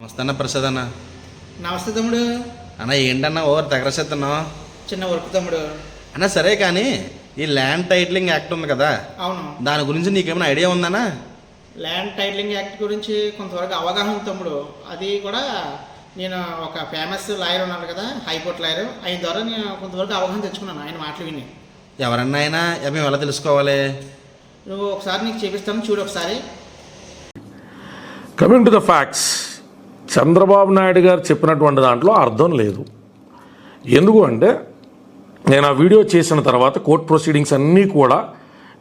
వస్తానా ప్రసాద్ అన్న. నమస్తే తమ్ముడు. అన్న ఏంటన్నా ఓవర్ తగరసేస్తున్నావు? చిన్న వర్క్ తమ్ముడు. అన్న సరే కానీ ఈ ల్యాండ్ టైటిలింగ్ యాక్ట్ ఉంది కదా, అవును, దాని గురించి నీకేమైనా ఐడియా ఉందన్నా? ల్యాండ్ టైటిలింగ్ యాక్ట్ గురించి కొంతవరకు అవగాహన ఉంది తమ్ముడు. అది కూడా నేను ఒక ఫేమస్ లాయర్ ఉన్నాడు కదా, హైకోర్టు లాయర్, ఆయన ద్వారా నేను కొంతవరకు అవగాహన తెచ్చుకున్నాను ఆయన మాటలు విని. ఎవరన్నా అయినా మేము ఎలా తెలుసుకోవాలి? నువ్వు ఒకసారి నీకు చూపిస్తాను, చూడు ఒకసారి. Coming to the facts, Chandrababu Naidu గారు చెప్పినటువంటి దాంట్లో అర్థం లేదు. ఎందుకు అంటే నేను ఆ వీడియో చేసిన తర్వాత కోర్ట్ ప్రొసీడింగ్స్ అన్నీ కూడా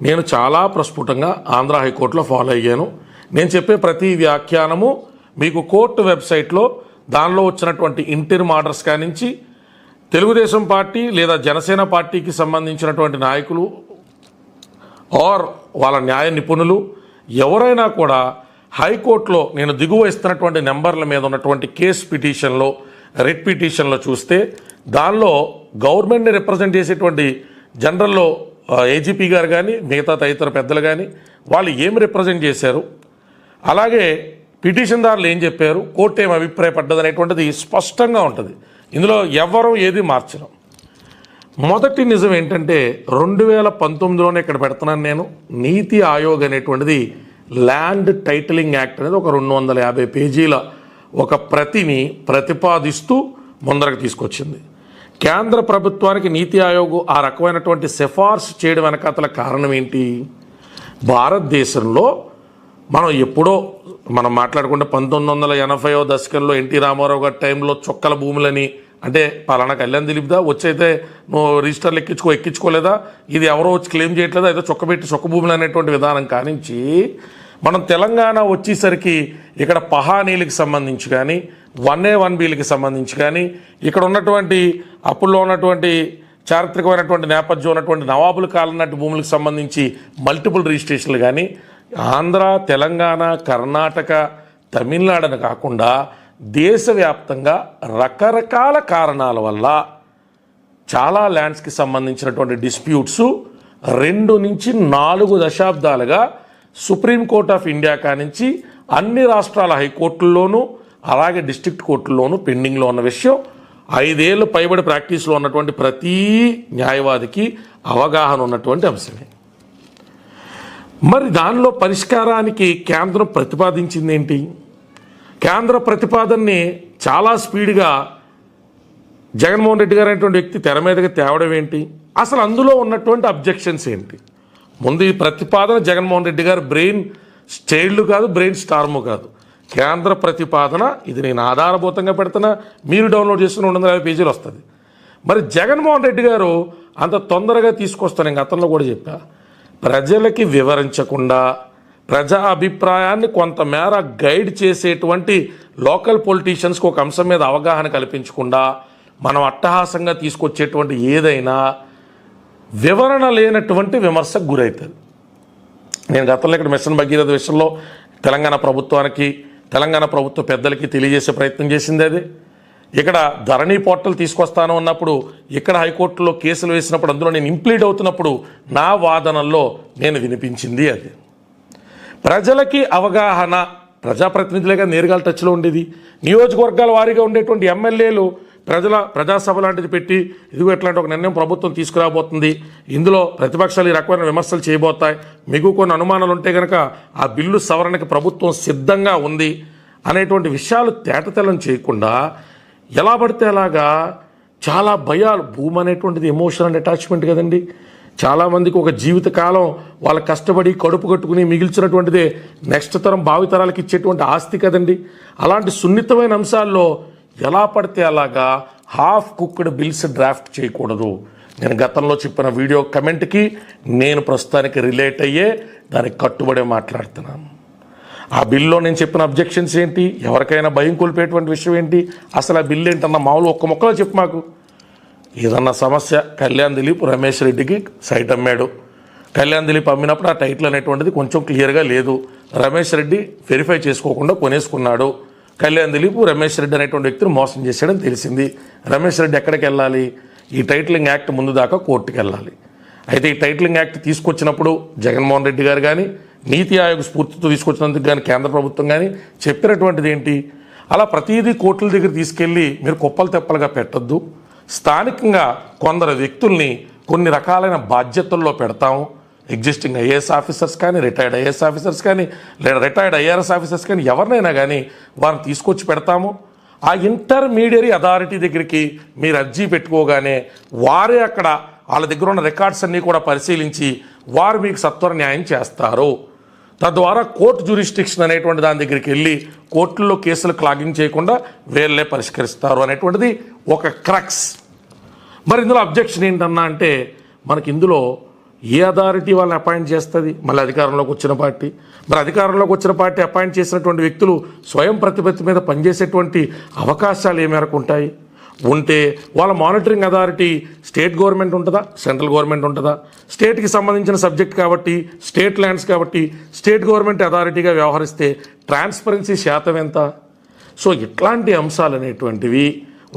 నేను చాలా ప్రస్ఫుటంగా ఆంధ్ర హైకోర్టులో ఫాలో అయ్యాను. నేను చెప్పే ప్రతి వ్యాఖ్యానము మీకు కోర్టు వెబ్సైట్లో దానిలో వచ్చినటువంటి ఇంటర్మ్ ఆర్డర్స్ కానించి తెలుగుదేశం పార్టీ లేదా జనసేన పార్టీకి సంబంధించినటువంటి నాయకులు ఆర్ వాళ్ళ న్యాయ నిపుణులు ఎవరైనా కూడా హైకోర్టులో నేను దిగువ ఇస్తున్నటువంటి నెంబర్ల మీద ఉన్నటువంటి కేస్ పిటిషన్లో, రిట్ పిటిషన్లో చూస్తే దానిలో గవర్నమెంట్ని రిప్రజెంట్ చేసేటువంటి జనరల్లో ఏజీపీ గారు కానీ మిగతా తదితర పెద్దలు కానీ వాళ్ళు ఏమి రిప్రజెంట్ చేశారు, అలాగే పిటిషన్దారులు ఏం చెప్పారు, కోర్టు ఏమి అభిప్రాయపడ్డది అనేటువంటిది స్పష్టంగా ఉంటుంది. ఇందులో ఎవరు ఏది మార్చడం. మొదటి నిజం ఏంటంటే 2019లోనే ఇక్కడ పెడుతున్నాను నేను, నీతి ఆయోగ్ అనేటువంటిది ల్యాండ్ టైటిలింగ్ యాక్ట్ అనేది ఒక 250 పేజీల ఒక ప్రతిని ప్రతిపాదిస్తూ ముందరకు తీసుకొచ్చింది. కేంద్ర ప్రభుత్వానికి నీతి ఆయోగ్ ఆ రకమైనటువంటి సిఫార్సు చేయడం వెనకాతల కారణం ఏంటి? భారతదేశంలో మనం మాట్లాడుకుంటే 1980వ దశకంలో ఎన్టీ రామారావు గారి టైంలో చొక్కల భూములని, అంటే పలానా కళ్యాణ్ దిలీప్దా వచ్చైతే నువ్వు రిజిస్టర్లు ఎక్కించుకోలేదా, ఇది ఎవరో వచ్చి క్లెయిమ్ చేయట్లేదా, ఏదో చొక్కబెట్టి చొక్క భూములు అనేటువంటి విధానం కానించి మనం తెలంగాణ వచ్చేసరికి ఇక్కడ పహానీలకు సంబంధించి కానీ 1A 1Bలకి సంబంధించి కానీ ఇక్కడ ఉన్నటువంటి అప్పుల్లో ఉన్నటువంటి చారిత్రకమైనటువంటి నేపథ్యం ఉన్నటువంటి నవాబుల కాలం నాటి భూములకు సంబంధించి మల్టిపుల్ రిజిస్ట్రేషన్లు కానీ ఆంధ్ర, తెలంగాణ, కర్ణాటక, తమిళనాడుని కాకుండా దేశవ్యాప్తంగా రకరకాల కారణాల వల్ల చాలా ల్యాండ్స్కి సంబంధించినటువంటి డిస్ప్యూట్స్ 2 నుంచి 4 దశాబ్దాలుగా సుప్రీంకోర్ట్ ఆఫ్ ఇండియా కానించి అన్ని రాష్ట్రాల హైకోర్టుల్లోనూ అలాగే డిస్ట్రిక్ట్ కోర్టుల్లోనూ పెండింగ్లో ఉన్న విషయం 5 ఏళ్ళు పైబడి ప్రాక్టీస్లో ఉన్నటువంటి ప్రతి న్యాయవాదికి అవగాహన ఉన్నటువంటి అంశమే. మరి దానిలో పరిష్కారానికి కేంద్రం ప్రతిపాదించింది ఏంటి? కేంద్ర ప్రతిపాదనని చాలా స్పీడ్గా జగన్మోహన్ రెడ్డి గారు అనేటువంటి వ్యక్తి తెర మీదకి తేవడం ఏంటి? అసలు అందులో ఉన్నటువంటి అబ్జెక్షన్స్ ఏంటి? ముందు ఈ ప్రతిపాదన జగన్మోహన్ రెడ్డి గారు బ్రెయిన్ చైల్డ్ కాదు, బ్రెయిన్ స్టార్ము కాదు, కేంద్ర ప్రతిపాదన. ఇది నేను ఆధారభూతంగా పెడుతున్నా, మీరు డౌన్లోడ్ చేసుకుని 250 పేజీలు వస్తుంది. మరి జగన్మోహన్ రెడ్డి గారు అంత తొందరగా తీసుకొస్తాను, నేను గతంలో కూడా చెప్పా, ప్రజలకి వివరించకుండా ప్రజా అభిప్రాయాన్ని కొంతమేర గైడ్ చేసేటువంటి లోకల్ పొలిటీషియన్స్కి ఒక అంశం మీద అవగాహన కల్పించకుండా మనం అట్టహాసంగా తీసుకొచ్చేటువంటి ఏదైనా వివరణ లేనటువంటి విమర్శకు గురవుతుంది. నేను గతంలో ఇక్కడ మిషన్ భగీరథ విషయంలో తెలంగాణ ప్రభుత్వానికి, తెలంగాణ ప్రభుత్వ పెద్దలకి తెలియజేసే ప్రయత్నం చేసింది అది. ఇక్కడ ధరణి పోర్టల్ తీసుకొస్తాను అన్నప్పుడు, ఇక్కడ హైకోర్టులో కేసులు వేసినప్పుడు, అందులో నేను ఇంప్లీడ్ అవుతున్నప్పుడు నా వాదనల్లో నేను వినిపించింది అది. ప్రజలకి అవగాహన, ప్రజాప్రతినిధులుగా నేరుగా టచ్లో ఉండేది. నియోజకవర్గాల వారీగా ఉండేటువంటి ఎమ్మెల్యేలు ప్రజాసభ లాంటిది పెట్టి, ఇదిగో ఎట్లాంటి ఒక నిర్ణయం ప్రభుత్వం తీసుకురాబోతుంది, ఇందులో ప్రతిపక్షాలు ఈ రకమైన విమర్శలు చేయబోతాయి, మీకు కొన్ని అనుమానాలు ఉంటే కనుక ఆ బిల్లు సవరణకి ప్రభుత్వం సిద్ధంగా ఉంది అనేటువంటి విషయాలు తేటతెల్లం చేయకుండా ఎలా పడితే అలాగా చాలా భయాలు. భూమి అనేటువంటిది ఎమోషనల్ అటాచ్మెంట్ కదండి. చాలామందికి ఒక జీవితకాలం వాళ్ళ కష్టపడి కడుపు కట్టుకుని మిగిల్చినటువంటిదే నెక్స్ట్ తరం భావితరాలకు ఇచ్చేటువంటి ఆస్తి కదండి. అలాంటి సున్నితమైన అంశాల్లో ఎలా పడితే అలాగా హాఫ్ కుక్డ్ బిల్స్ డ్రాఫ్ట్ చేయకూడదు. నేను గతంలో చెప్పిన వీడియో కమెంట్కి నేను ప్రస్తుతానికి రిలేట్ అయ్యే దానికి కట్టుబడే మాట్లాడుతున్నాను. ఆ బిల్లో నేను చెప్పిన అబ్జెక్షన్స్ ఏంటి, ఎవరికైనా భయం కోల్పోయేటువంటి విషయం ఏంటి, అసలు ఆ బిల్లు ఏంటన్నా మామూలు ఒక్క మొక్కలో చెప్పు మాకు. ఏదన్నా సమస్య, కళ్యాణ్ దిలీప్ రమేష్ రెడ్డికి సైట్ అమ్మాడు, కళ్యాణ్ దిలీప్ అమ్మినప్పుడు ఆ టైటిల్ అనేటువంటిది కొంచెం క్లియర్గా లేదు, రమేష్ రెడ్డి వెరిఫై చేసుకోకుండా కొనేసుకున్నాడు, కళ్యాణ్ దిలీప్ రమేష్ రెడ్డి అనేటువంటి వ్యక్తిని మోసం చేశాడని తెలిసింది. రమేష్ రెడ్డి ఎక్కడికి వెళ్ళాలి? ఈ టైటిలింగ్ యాక్ట్ ముందు దాకా కోర్టుకు వెళ్ళాలి. అయితే ఈ టైటిలింగ్ యాక్ట్ తీసుకొచ్చినప్పుడు జగన్మోహన్ రెడ్డి గారు కానీ నీతి ఆయోగ్ స్ఫూర్తితో తీసుకొచ్చినందుకు కానీ కేంద్ర ప్రభుత్వం కానీ చెప్పినటువంటిది ఏంటి, అలా ప్రతిదీ కోర్టుల దగ్గర తీసుకెళ్ళి మీరు కుప్పలు తెప్పలుగా పెట్టొద్దు. స్థానికంగా కొందరు వ్యక్తుల్ని కొన్ని రకాలైన బాధ్యతల్లో పెడతాము. ఎగ్జిస్టింగ్ ఐఏఎస్ ఆఫీసర్స్ కానీ, రిటైర్డ్ ఐఏఎస్ ఆఫీసర్స్ కానీ, లేదా రిటైర్డ్ ఐఆర్ఎస్ ఆఫీసర్స్ కానీ, ఎవరినైనా కానీ వారిని తీసుకొచ్చి పెడతాము. ఆ ఇంటర్మీడియరీ అథారిటీ దగ్గరికి మీరు అర్జీ పెట్టుకోగానే వారే అక్కడ వాళ్ళ దగ్గర ఉన్న రికార్డ్స్ అన్నీ కూడా పరిశీలించి వారు మీకు సత్వర న్యాయం చేస్తారు. తద్వారా కోర్టు జ్యూరిస్డిక్షన్ అనేటువంటి దాని దగ్గరికి వెళ్ళి కోర్టుల్లో కేసులు క్లాగింగ్ చేయకుండా వీళ్ళే పరిష్కరిస్తారు అనేటువంటిది ఒక క్రక్స్. మరి ఇందులో అబ్జెక్షన్ ఏంటన్నా అంటే, మనకి ఇందులో ఏ అథారిటీ వాళ్ళని అపాయింట్ చేస్తుంది? మళ్ళీ అధికారంలోకి వచ్చిన పార్టీ. మరి అధికారంలోకి వచ్చిన పార్టీ అపాయింట్ చేసినటువంటి వ్యక్తులు స్వయం ప్రతిపత్తి మీద పనిచేసేటువంటి అవకాశాలు ఏ మేరకు ఉంటాయి? ఉంటే వాళ్ళ మానిటరింగ్ అథారిటీ స్టేట్ గవర్నమెంట్ ఉంటుందా, సెంట్రల్ గవర్నమెంట్ ఉంటుందా? స్టేట్కి సంబంధించిన సబ్జెక్ట్ కాబట్టి, స్టేట్ ల్యాండ్స్ కాబట్టి స్టేట్ గవర్నమెంట్ అథారిటీగా వ్యవహరిస్తే ట్రాన్స్పరెన్సీ శాతం ఎంత? సో ఇట్లాంటి అంశాలు అనేటువంటివి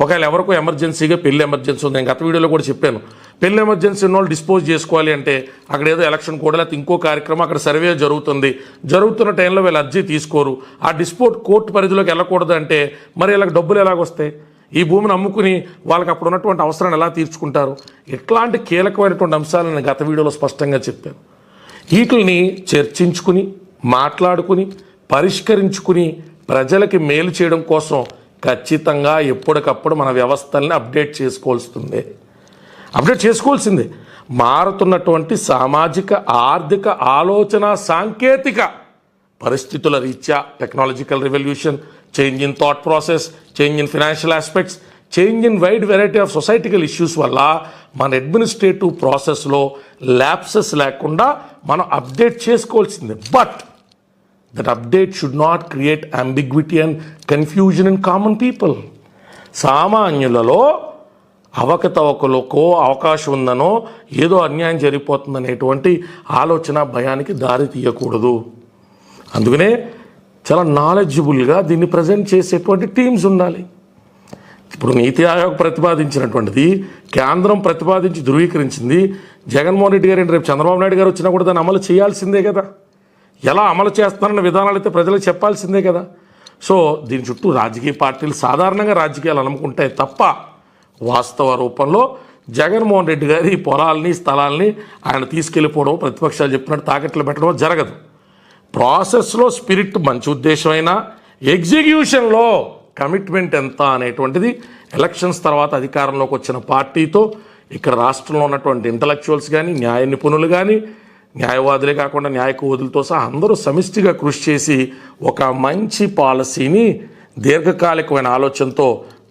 ఒకవేళ ఎవరికో ఎమర్జెన్సీగా పెళ్లి ఎమర్జెన్సీ ఉంది, నేను గత వీడియోలో కూడా చెప్పాను, పెళ్లి ఎమర్జెన్సీ ఉన్న వాళ్ళు డిస్పోజ్ చేసుకోవాలి అంటే అక్కడ ఏదో ఎలక్షన్ కూడా లేకపోతే ఇంకో కార్యక్రమం అక్కడ సర్వే జరుగుతున్న టైంలో వీళ్ళు అర్జీ తీసుకోరు, ఆ డిస్పోట్ కోర్టు పరిధిలోకి వెళ్ళకూడదు అంటే మరి వీళ్ళకి డబ్బులు ఎలాగొస్తాయి? ఈ భూమిని అమ్ముకుని వాళ్ళకి అప్పుడు ఉన్నటువంటి అవసరాన్ని ఎలా తీర్చుకుంటారు? ఇట్లాంటి కీలకమైనటువంటి అంశాలను నేను గత వీడియోలో స్పష్టంగా చెప్పాను. వీటిని చర్చించుకుని, మాట్లాడుకుని, పరిష్కరించుకుని ప్రజలకి మేలు చేయడం కోసం ఖచ్చితంగా ఎప్పటికప్పుడు మన వ్యవస్థల్ని అప్డేట్ చేసుకోవాల్సిందే. మారుతున్నటువంటి సామాజిక, ఆర్థిక, ఆలోచన, సాంకేతిక పరిస్థితుల రీత్యా technological revolution, change in thought process, change in financial aspects, change in wide variety of సొసైటికల్ issues వల్ల మన అడ్మినిస్ట్రేటివ్ ప్రాసెస్లో ల్యాప్సెస్ లేకుండా మనం అప్డేట్ చేసుకోవాల్సిందే. But that update should not create ambiguity and confusion in common people. సామాన్యులలో అవకతవకలకో అవకాశం ఉందనో ఏదో అన్యాయం జరిగిపోతుందనేటువంటి ఆలోచన, భయానికి దారి తీయకూడదు. అందుకనే చాలా నాలెడ్జబుల్గా దీన్ని ప్రజెంట్ చేసేటువంటి టీమ్స్ ఉండాలి. ఇప్పుడు నీతి ఆయోగ్ ప్రతిపాదించినటువంటిది కేంద్రం ప్రతిపాదించి ధృవీకరించింది. జగన్మోహన్ రెడ్డి గారు రేపు చంద్రబాబు నాయుడు గారు వచ్చినా కూడా దాన్ని అమలు చేయాల్సిందే కదా. ఎలా అమలు చేస్తారన్న విధానాలు అయితే ప్రజలకు చెప్పాల్సిందే కదా. సో దీని చుట్టూ రాజకీయ పార్టీలు సాధారణంగా రాజకీయాలు అనుకుంటాయి తప్ప వాస్తవ రూపంలో జగన్మోహన్ రెడ్డి గారి పొలాల్ని, స్థలాల్ని ఆయన తీసుకెళ్ళిపోవడం, ప్రతిపక్షాలు చెప్పినట్టు తాకట్లు పెట్టడం జరగదు. ప్రాసెస్లో స్పిరిట్ మంచి ఉద్దేశమైనా ఎగ్జిక్యూషన్లో కమిట్మెంట్ ఎంత అనేటువంటిది ఎలక్షన్స్ తర్వాత అధికారంలోకి వచ్చిన పార్టీతో, ఇక్కడ రాష్ట్రంలో ఉన్నటువంటి ఇంటలెక్చువల్స్ కానీ, న్యాయ నిపుణులు కానీ, న్యాయవాదులే కాకుండా న్యాయ కోదులతో సహా అందరూ సమిష్టిగా కృషి చేసి ఒక మంచి పాలసీని దీర్ఘకాలికమైన ఆలోచనతో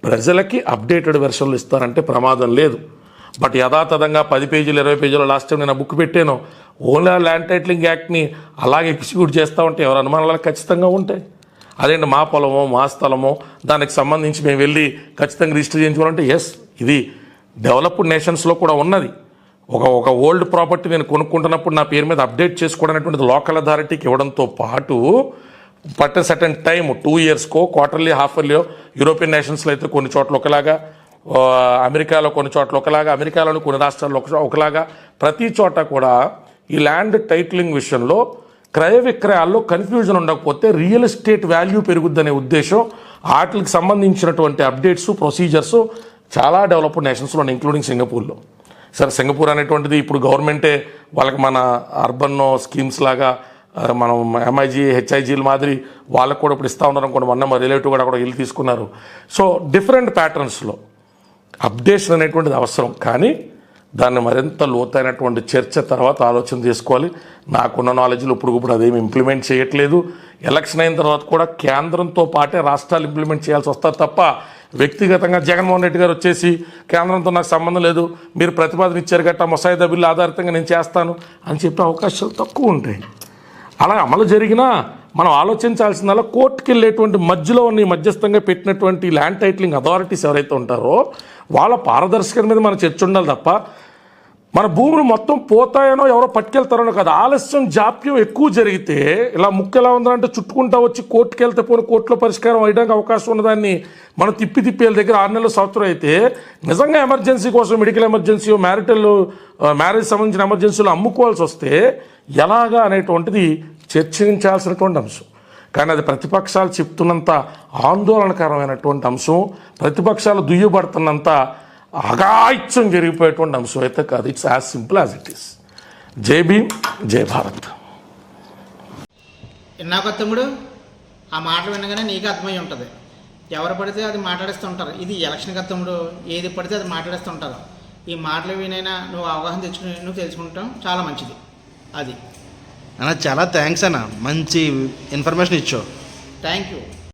ప్రజలకి అప్డేటెడ్ వెర్షన్లు ఇస్తారంటే ప్రమాదం లేదు. బట్ యథాతథంగా 10 పేజీలు 20 పేజీలు లాస్ట్ టైం నేను బుక్ పెట్టాను, ఓన్లీ ల్యాండ్ టైటిలింగ్ యాక్ట్ని అలాగే ఎగ్జిక్యూట్ చేస్తూ ఉంటే ఎవరు అనుమానాలు ఖచ్చితంగా ఉంటాయి. అదేంటి మా పొలమో మా స్థలమో దానికి సంబంధించి మేము వెళ్ళి ఖచ్చితంగా రిజిస్టర్ చేయించుకోవాలంటే ఎస్, ఇది డెవలప్డ్ నేషన్స్లో కూడా ఉన్నది. ఒక ఓల్డ్ ప్రాపర్టీ నేను కొనుక్కుంటున్నప్పుడు నా పేరు మీద అప్డేట్ చేసుకోవడం అనేటువంటిది లోకల్ అథారిటీకి ఇవ్వడంతో పాటు పట్ట సర్టన్ టైం 2 ఇయర్స్కో, క్వార్టర్లీ, హాఫ్ ఇయర్లీ, యూరోపియన్ నేషన్స్లో అయితే కొన్ని చోట్ల ఒకలాగా, అమెరికాలో కొన్ని చోట్ల ఒకలాగా, అమెరికాలోని కొన్ని రాష్ట్రాల్లో ఒకలాగా, ప్రతి చోట కూడా ఈ ల్యాండ్ టైటిలింగ్ విషయంలో క్రయ విక్రయాల్లో కన్ఫ్యూజన్ ఉండకపోతే రియల్ ఎస్టేట్ వాల్యూ పెరుగుద్దనే ఉద్దేశం, వాటికి సంబంధించినటువంటి అప్డేట్స్, ప్రొసీజర్స్ చాలా డెవలప్డ్ నేషన్స్లో ఇంక్లూడింగ్ సింగపూర్లో. సరే, సింగపూర్ అనేటువంటిది ఇప్పుడు గవర్నమెంటే వాళ్ళకి మన అర్బన్ స్కీమ్స్ లాగా మనం ఎంఐజీ, హెచ్ఐజీల మాదిరి వాళ్ళకు కూడా ఇప్పుడు ఇస్తూ ఉన్నారు అనుకోండి. మొన్న మా రిలేటివ్ కూడా ఇల్లు తీసుకున్నారు. సో డిఫరెంట్ ప్యాటర్న్స్లో అప్డేషన్ అనేటువంటిది అవసరం, కానీ దాన్ని మరింత లోతైనటువంటి చర్చ తర్వాత ఆలోచన చేసుకోవాలి. నాకున్న నాలెడ్జ్లో ఇప్పుడు అదేమి ఇంప్లిమెంట్ చేయట్లేదు. ఎలక్షన్ అయిన తర్వాత కూడా కేంద్రంతో పాటే రాష్ట్రాలు ఇంప్లిమెంట్ చేయాల్సి వస్తారు తప్ప వ్యక్తిగతంగా జగన్మోహన్ రెడ్డి గారు వచ్చేసి కేంద్రంతో నాకు సంబంధం లేదు, మీరు ప్రతిపాదన ఇచ్చారు గట్టా ముసాయిదా బిల్లు ఆధారితంగా నేను చేస్తాను అని చెప్పే అవకాశాలు తక్కువ ఉంటాయి. అలా అమలు జరిగినా మనం ఆలోచించాల్సిందల్లా కోర్టుకి వెళ్ళేటువంటి మధ్యలో ఉన్న మధ్యస్థంగా పెట్టినటువంటి ల్యాండ్ టైటిలింగ్ అథారిటీస్ ఎవరైతే ఉంటారో వాళ్ళ పారదర్శకత మీద మన చర్చ ఉండాలి తప్ప మన భూములు మొత్తం పోతాయనో ఎవరో పట్టుకెళ్తారనో కాదు. ఆలస్యం, జాప్యం ఎక్కువ జరిగితే ఇలా ముక్కు ఎలా ఉందంటే చుట్టుకుంటా వచ్చి కోర్టుకు వెళ్తే పోనీ కోర్టులో పరిష్కారం అయ్యడానికి అవకాశం ఉన్నదాన్ని మనం తిప్పి వీళ్ళ దగ్గర 6 నెలలు, సంవత్సరం అయితే నిజంగా ఎమర్జెన్సీ కోసం, మెడికల్ ఎమర్జెన్సీ, మ్యారేజ్ సంబంధించిన ఎమర్జెన్సీలు అమ్ముకోవాల్సి వస్తే ఎలాగా అనేటువంటిది చర్చించాల్సినటువంటి అంశం. కానీ అది ప్రతిపక్షాలు చెప్తున్నంత ఆందోళనకరమైనటువంటి అంశం, ప్రతిపక్షాలు దుయ్యబడుతున్నంత అఘాయిత్యం జరిగిపోయేటువంటి అంశం అయితే కాదు. It's as simple as it is. జై భీమ్, జై భారత్. విన్నాక తమ్ముడు, ఆ మాటలు వినగానే నీకు అర్థమై ఉంటుంది. ఎవరు పడితే అది మాట్లాడేస్తూ ఉంటారు. ఇది ఎలక్షన్ కదా తమ్ముడు, ఏది పడితే అది మాట్లాడేస్తూ ఉంటారు. ఈ మాటలు వినైనా నువ్వు అవగాహన తెచ్చుకుని నువ్వు తెలుసుకుంటాం చాలా మంచిది. అది అన్న చాలా థ్యాంక్స్ అన్న, మంచి ఇన్ఫర్మేషన్ ఇచ్చావు. Thank you.